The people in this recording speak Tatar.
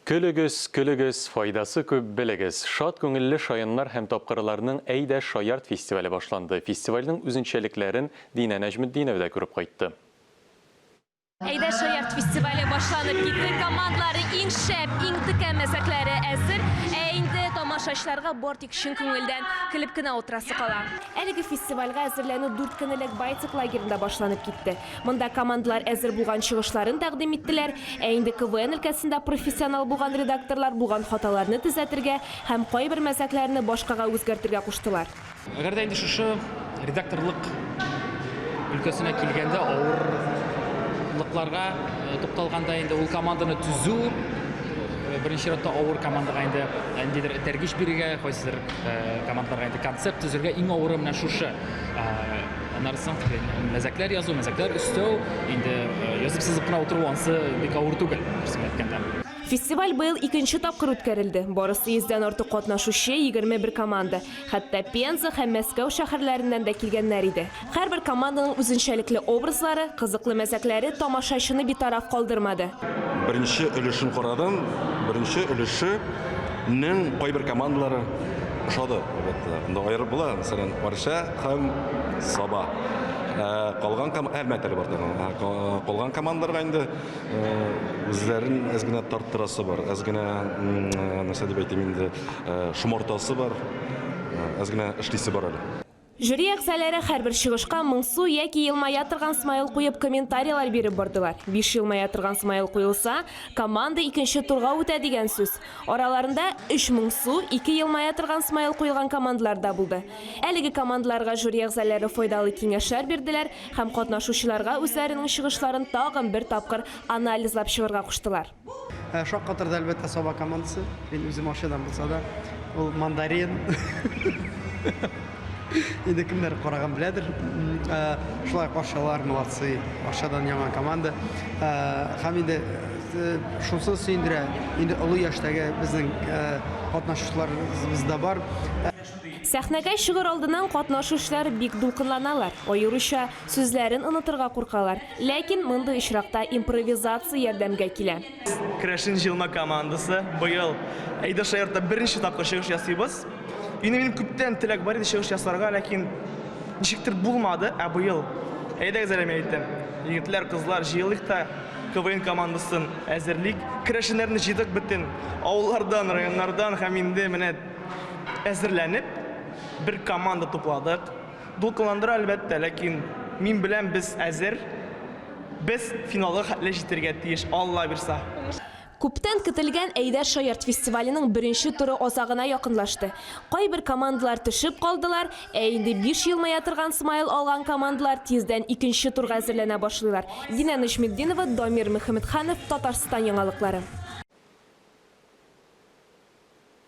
Көлігіз, файдасы көп білігіз. Шат көңілі шайынлар һәм тапқырыларының әйдә шаярт фестивалі башланды. Фестивальның үзенчәлекләрен Дина Нәжметдинова күреп кайтты. Әйдә шаярт фестивалі башланып китте. Командалары иң шәп, иң текә мәзәкләре әзер. Инде тамашачыларга бортик шын күңелдән килеп кенә утырасы кала. Әлеге фестивальгә әзерләнү 4 көнлек Байтик лагерында башланып китте. Монда командалар әзер булган чыгышларын тәкъдим иттеләр. Инде КВН өлкәсендә профессионал булган редакторлар булган хаталарны төзәтергә һәм кайбер мәзәкләрне башкага үзгәртергә куштылар. Әгәр дә инде шушы редакторлык өлкәсенә килгәндә авырлыкларга тукталганда инде ул команданы түзү Бірінші ретте ауыр командаға енді тәргеш беруге, қойсыздар командаларға енді концепт түзірге ең ауыры мына шушы. Анарсын мәзәкләр язу, мәзәкләр үстеу, енді язып сызып қына отыру ансы бек ауыр түгел. Фестиваль быйыл 2нче тапкыр үткәрелде. Барысы 100дән артык катнашучы 21 команда. Хәтта Пенза һәм Мәскәү шәһәрләреннән дә килгәннәр иде. Һәрбер команданың үзенчәлекле образлары, кызыклы мәзәкләре тамашачыны битараф калдырмады. Беренче өлешен карадым. Беренче өлешенең кайбер командалары ошады. Анда аерып була, мәсәлән, Варша һәм Саба. Калган командаларга инде үзләрен әзгенә тарттырасы бар, әзгенә нәрсә дип әйтим инде шомартасы бар, әзгенә эшлисе бар әле. Жюри әгъзалары һәрбер чыгышка моңсу яки елмая торган смайл куеп комментарийлар биреп бардылар. 5 елмая торган смайл куелса, команда 2нче турга үтә дигән сүз. Араларында 3 моңсу, 2 елмая торган смайл куелган командалар да булды. Әлеге командаларга жюри әгъзалары файдалы киңәшләр бирделәр һәм катнашучыларга үзләренең чыгышларын тагын бер тапкыр анализлап чыгарга куштылар. Шаккатырда әлбәттә Саба командасы, мин үзем ашадан булса да, ул мандарин. Инде кемнәр караган беләдер. Шулай каршылар молодцы. Ашадан яңа команда. Һәм инде шусы сөендерә. Инде олы яшьтәге безнең катнашучыларыбыз да бар. Сәхнәгә чыгыр алдыннан катнашучылар бик дулкынланалар. Аеруча сүзләрен онытырга куркалар. Ләкин мондый очракта импровизация ярдәмгә килә. Крашин җылма командасы быел Әйдә шаяртта беренче тапкыр чыгыш ясыйбыз. Инде минем күптән теләк бар иде чыгыш ясарга, ләкин ничектер булмады. Быел әйдәгез әле әйттем. Егетләр, кызлар җыелыйк та КВН командасын әзерлик. Крашиннарны җыйдык бөтен авыллардан, районнардан һәм инде менә әзерләнеп бер команда тупладык. Дулкынландыра әлбәттә, ләкин мин белән без әзер. Без финалга хәтле җитәргә тиеш, Алла бирса. Күптән көтелгән Әйдә шаярт фестиваленең беренче туры азагына якынлашты. Кайбер командалар төшеп калдылар, инде 5 елмая торган смайл алган командалар тиздән 2нче турга әзерләнә башлыйлар. Дина Нәҗметдинова, Дамир Мөхәммәтханов, Татарстан яңалыклары.